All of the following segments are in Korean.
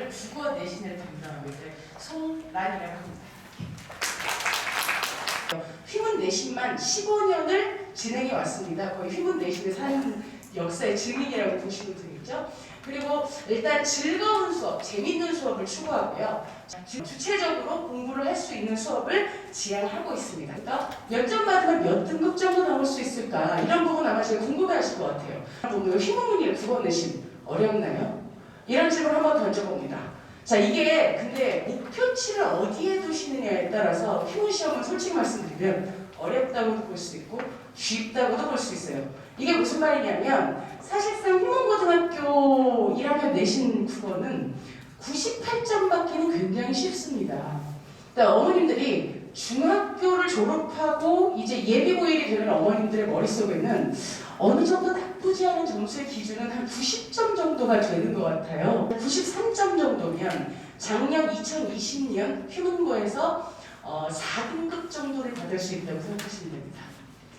국어 내신을 담당하고 있는 송란이라고 합니다. 휘문 내신만 15년을 진행해 왔습니다. 거의 휘문 내신의 산 역사의 증인이라고 보시면 되겠죠. 그리고 일단 즐거운 수업, 재밌는 수업을 추구하고요. 주체적으로 공부를 할 수 있는 수업을 지향하고 있습니다. 그러니까 몇 점 받으면 몇 등급 정도 나올 수 있을까? 이런 부분 아마 제가 궁금해하실 것 같아요. 휘문문이의 국어 내신 어렵나요? 이런 질문 한번 던져봅니다. 자, 이게 근데 목표치를 어디에 두시느냐에 따라서 휘문 시험은 솔직히 말씀드리면 어렵다고도 볼 수 있고 쉽다고도 볼 수 있어요. 이게 무슨 말이냐면 사실상 휘문고등학교 1학년 내신 국어는 98점 받기는 굉장히 쉽습니다. 그러니까 어머님들이 중학교를 졸업하고 이제 예비고일이 되는 어머님들의 머릿속에는 어느 정도 나쁘지 않은 점수의 기준은 한 90점 정도가 되는 것 같아요. 93점 정도면 작년 2020년 휘문고에서 4등급 정도를 받을 수 있다고 생각하시면 됩니다.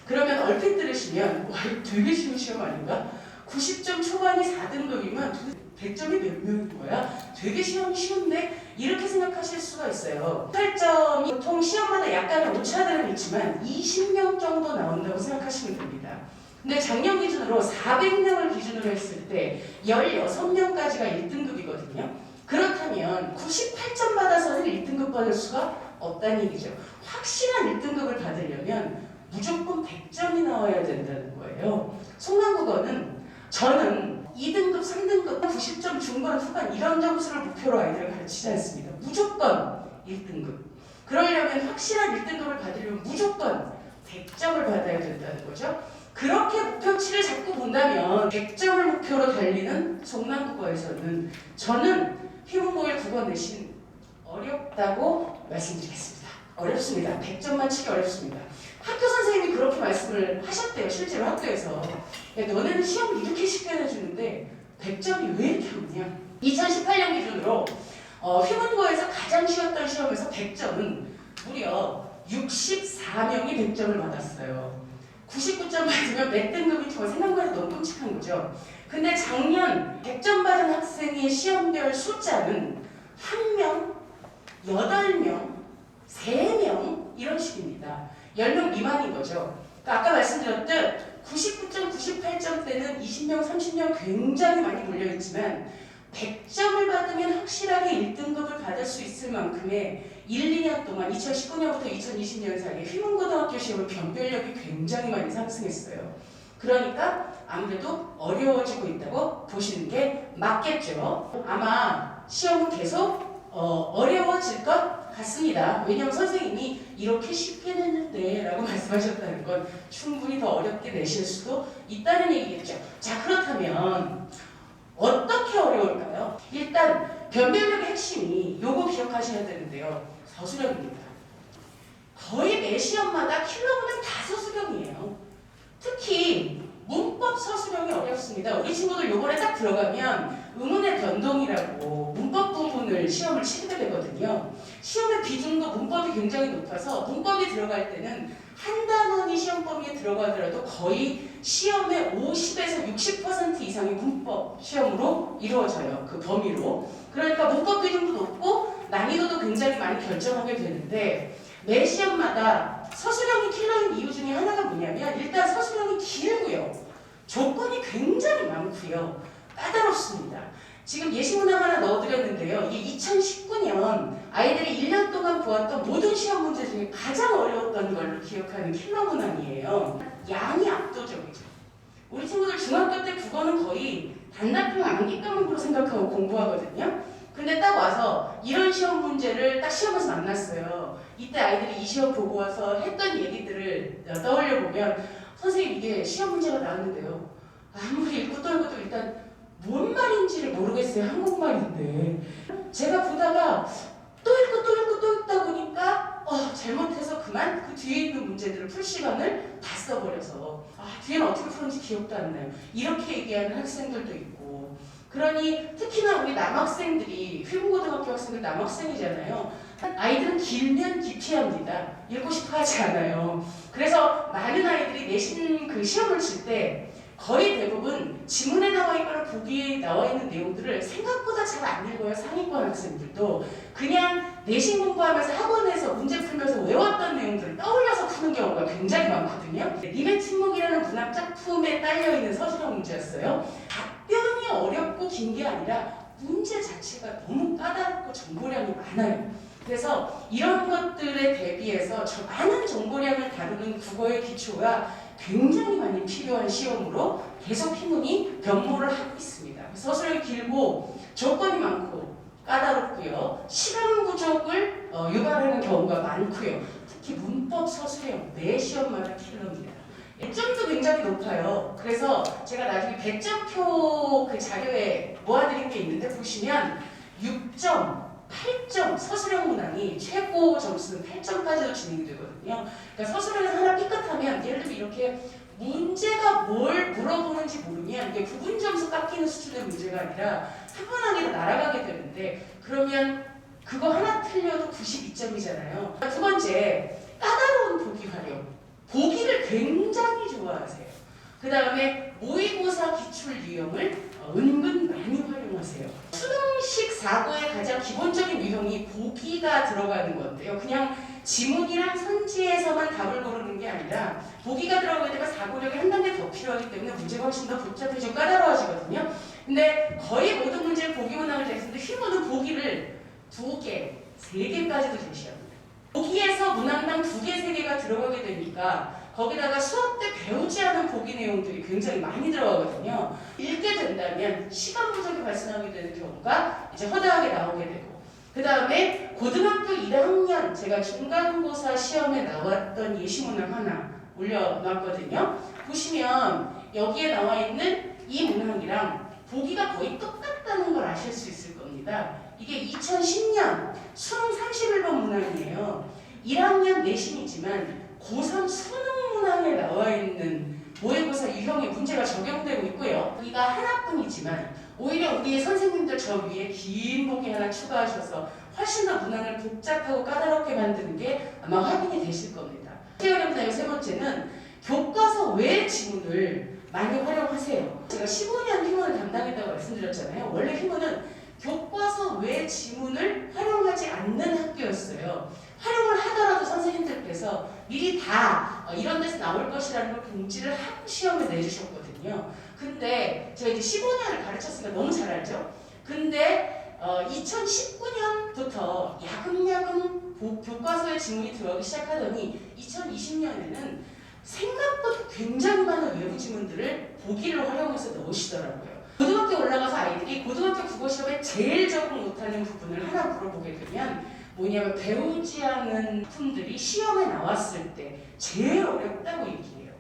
그러면 얼핏 들으시면 와, 되게 쉬운 시험 아닌가? 90점 초반이 4등급이면 100점이 몇 명인 거야? 되게 시험이 쉬운데? 이렇게 생각하실 수가 있어요. 8점이 보통 시험마다 약간의 오차들은 있지만 20명 정도 나온다고 생각하시면 됩니다. 근데 작년 기준으로 400명을 기준으로 했을 때 16명까지가 1등급이거든요. 그렇다면 98점 받아서는 1등급 받을 수가 없다는 얘기죠. 확실한 1등급을 받으려면 무조건 100점이 나와야 된다는 거예요. 송남국어는 저는 2등급, 3등급, 90점 중반, 후반 이런 점수를 목표로 아이들을 가르치지 않습니다. 무조건 1등급. 그러려면 확실한 1등급을 받으려면 무조건 100점을 받아야 된다는 거죠. 그렇게 목표치를 자꾸 본다면 100점을 목표로 달리는 송남국어에서는 저는 휘문고일 국어 내신 어렵다고 말씀드리겠습니다. 어렵습니다. 100점만 치기 어렵습니다. 학교 선생님이 그렇게 말씀을 하셨대요. 실제로 학교에서. 야, 너네는 시험을 이렇게 쉽게 내주는데 100점이 왜 이렇게 없냐. 2018년 기준으로 휘문고에서 가장 쉬웠던 시험에서 100점은 무려 64명이 100점을 받았어요. 99점 받으면 몇 등급이 저 생각보다 너무 끔찍한 거죠. 근데 작년 100점 받은 학생의 시험별 숫자는 1명, 8명, 3명 이런 식입니다. 10명 미만인 거죠. 그러니까 아까 말씀드렸듯 99점, 98점 때는 20명, 30명 굉장히 많이 몰려있지만 100점을 받으면 확실하게 1등급을 받을 수 있을 만큼의 1, 2년 동안 2019년부터 2020년 사이에 휘문고등학교 시험의 변별력이 굉장히 많이 상승했어요. 그러니까 아무래도 어려워지고 있다고 보시는 게 맞겠죠. 아마 시험은 계속 어려워질 것 같습니다. 왜냐하면 선생님이 이렇게 쉽게 냈는데 라고 말씀하셨다는 건 충분히 더 어렵게 내실 수도 있다는 얘기겠죠. 자, 그렇다면 어떻게 어려울까요? 일단 변별력의 핵심이 요거 기억하셔야 되는데요. 서술형입니다. 거의 매 시험마다 킬러분은 다 서술형이에요. 특히 문법 서술형이 어렵습니다. 우리 친구들 요번에 딱 들어가면 의문의 변동이라고 문법 부분을 시험을 치게 되거든요. 시험의 비중도 문법이 굉장히 높아서 문법이 들어갈 때는 한 단원이 시험 범위에 들어가더라도 거의 시험의 50에서 60% 이상이 문법 시험으로 이루어져요. 그 범위로. 그러니까 문법 비중도 높고 난이도도 굉장히 많이 결정하게 되는데 매 시험마다 서술형이 킬러인 이유 중에 하나가 뭐냐면 일단 서술형이 길고요. 조건이 굉장히 많고요. 까다롭습니다. 지금 예시문항 하나 넣어드렸는데요. 이게 2019년 아이들이 1년 동안 보았던 모든 시험 문제 중에 가장 어려웠던 걸로 기억하는 킬러 문항이에요. 양이 압도적이죠. 우리 친구들 중학교 때 국어는 거의 단답형 암기 과목으로 생각하고 공부하거든요. 근데 딱 와서 이런 시험 문제를 딱 시험에서 만났어요. 이때 아이들이 이 시험 보고 와서 했던 얘기들을 떠올려 보면 선생님 이게 시험 문제가 나왔는데요. 아무리 읽고 또 읽어도 일단 뭔 말인지를 모르겠어요. 한국말인데. 제가 보다가 또 읽고 또 읽고 또 읽다 보니까 잘못해서 그만 그 뒤에 있는 문제들을 풀 시간을 다 써버려서 뒤에는 어떻게 풀었는지 기억도 안 나요. 이렇게 얘기하는 학생들도 있고 그러니 특히나 우리 남학생들이 휘문고등학교 학생들 남학생이잖아요. 아이들은 길면 기피합니다. 읽고 싶어 하지 않아요. 그래서 많은 아이들이 내신 그 시험을 칠 때 거의 대부분 지문에 나와 있거나 보기에 나와 있는 내용들을 생각보다 잘 안 읽어요. 상위권 학생들도. 그냥 내신 공부하면서 학원에서 문제 풀면서 외웠던 내용들을 떠올려서 푸는 경우가 굉장히 많거든요. 님의 침묵이라는 문학 작품에 딸려있는 서술형 문제였어요. 답변이 어렵고 긴 게 아니라 문제 자체가 너무 까다롭고 정보량이 많아요. 그래서 이런 것들에 대비해서 저 많은 정보량을 다루는 국어의 기초가 굉장히 많이 필요한 시험으로 계속 희문이 변모를 하고 있습니다. 서술형이 길고 조건이 많고 까다롭고요. 시간 부족을 유발하는 경우가 많고요. 특히 문법 서술형 매 시험마다 킬러입니다. 배점도 굉장히 높아요. 그래서 제가 나중에 배점표 그 자료에 모아드린 게 있는데 보시면 6점, 8점 서술형 문항이 최고 점수는 8점까지도 진행이 되거든요. 그러니까 서술형에서 하나 삐끗하면 예를 들면 이렇게 문제가 뭘 물어보는지 모르면 이게 부분 점수 깎이는 수준의 문제가 아니라 한 문항이 날아가게 되는데 그러면 그거 하나 틀려도 92점이잖아요. 두 번째, 까다로운 보기 활용. 보기를 굉장히 좋아하세요. 그 다음에 모의고사 기출 유형을 은근 많이 활용하세요. 수능식 사고의 가장 기본적인 유형이 보기가 들어가는 건데요. 그냥 지문이랑 선지에서만 답을 고르는 게 아니라 보기가 들어가게 되면 사고력이 한 단계 더 필요하기 때문에 문제가 훨씬 더 복잡해지고 까다로워지거든요. 근데 거의 모든 문제를 보기 문항을 제시했는데 휘문은 보기를 2개, 3개까지도 제시합니다. 보기에서 문항당 2개, 3개가 들어가게 되니까 거기다가 수업 때 배우지 않은 보기 내용들이 굉장히 많이 들어가거든요. 읽게 된다면 시간 부족이 발생하게 되는 경우가 이제 허다하게 나오게 되고 그 다음에 고등학교 1학년 제가 중간고사 시험에 나왔던 예시문항 하나 올려놨거든요. 보시면 여기에 나와 있는 이 문항이랑 보기가 거의 똑같다는 걸 아실 수 있을 겁니다. 이게 2010년 수능 31번 문항이에요. 1학년 내신이지만 고3 수능 문항에 나와 있는 모의고사 유형의 문제가 적용되고 있고요. 보기가 하나뿐이지만 오히려 우리의 선생님들 저 위에 긴 보기 하나 추가하셔서 훨씬 더 문항을 복잡하고 까다롭게 만드는 게 아마 확인이 되실 겁니다. 어렵나요? 세 번째는 교과서 외 지문을 많이 활용하세요. 제가 15년 휘문을 담당했다고 말씀드렸잖아요. 원래 휘문은 교과서 외 지문을 활용하지 않는 학교였어요. 활용을 하더라도 선생님들께서 미리 다 이런 데서 나올 것이라는 걸 공지를 하고 시험에 내주셨거든요. 근데 제가 이제 15년을 가르쳤으니까 너무 잘 알죠? 근데 2019년부터 야금야금 교과서에 지문이 들어가기 시작하더니 2020년에는 생각보다 굉장히 많은 외부 지문들을 보기를 활용해서 넣으시더라고요. 고등학교 올라가서 아이들이 고등학교 국어 시험에 제일 적응 못하는 부분을 하나 물어보게 되면 뭐냐면 배우지 않은 품들이 시험에 나왔을 때 제일 어렵다고 얘기해요.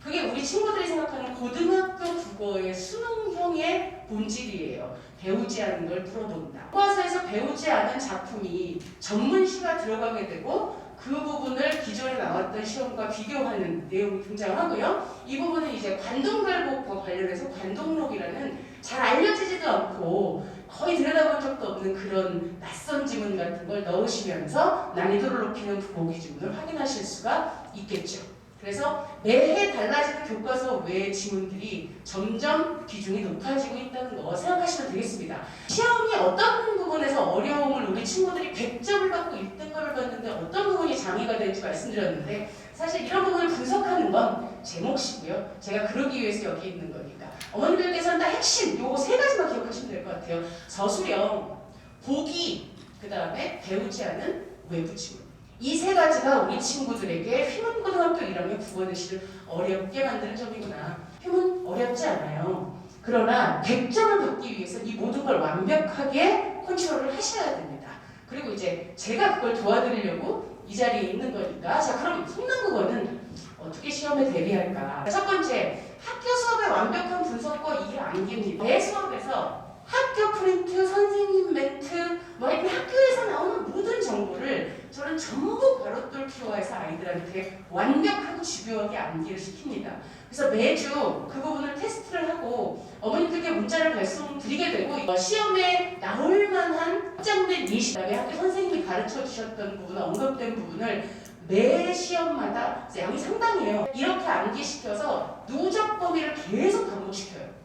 그게 우리 친구들이 생각하는 고등학교 국어의 수능형의 본질이에요. 배우지 않은 걸 풀어본다. 교과서에서 배우지 않은 작품이 전문시가 들어가게 되고 그 부분을 기존에 나왔던 시험과 비교하는 내용이 등장하고요. 이 부분은 이제 관동별곡과 관련해서 관동록이라는 잘 알려지지도 않고 거의 들여다본 적도 없는 그런 낯선 지문 같은 걸 넣으시면서 난이도를 높이는 보기 지문을 확인하실 수가 있겠죠. 그래서 매해 달라지는 교과서 외의 지문들이 점점 비중이 높아지고 있다는 거 생각하시면 되겠습니다. 시험이 어떤 부분에서 어려움을 우리 친구들이 100점을 받고 1등급을 받는데 어떤 부분이 장애가 될지 말씀드렸는데 사실 이런 부분을 분석하는 건 제 몫이고요. 제가 그러기 위해서 여기 있는 거니까. 어머니들께서는 다 핵심 요거 3가지만 기억하시면 될 것 같아요. 서술형, 보기, 그 다음에 배우지 않은 외부 지문. 이 3가지가 우리 친구들에게 휘문고등학교 1학년 국어내시를 어렵게 만드는 점이구나. 휘문 어렵지 않아요. 그러나 100점을 받기 위해서 이 모든 걸 완벽하게 컨트롤을 하셔야 됩니다. 그리고 이제 제가 그걸 도와드리려고 이 자리에 있는 거니까. 자, 그럼 속남국어는 어떻게 시험에 대비할까? 첫 번째, 학교 수업의 완벽한 분석과 이해 암기입니다. 내 수업에서 학교 프린트, 선생님 멘트, 하여튼 학교에서 나오는 모든 정보를 저는 전부 바로뚫기로해서 아이들한테 완벽하고 집요하게 암기를 시킵니다. 그래서 매주 그 부분을 테스트를 하고 어머니들께 문자를 발송드리게 되고 시험에 나올 만한 확장된 예시, 그다음에 학교 선생님이 가르쳐 주셨던 부분, 언급된 부분을 매 시험마다 양이 상당해요. 이렇게 암기시켜서 누적 범위를 계속 반복시켜요.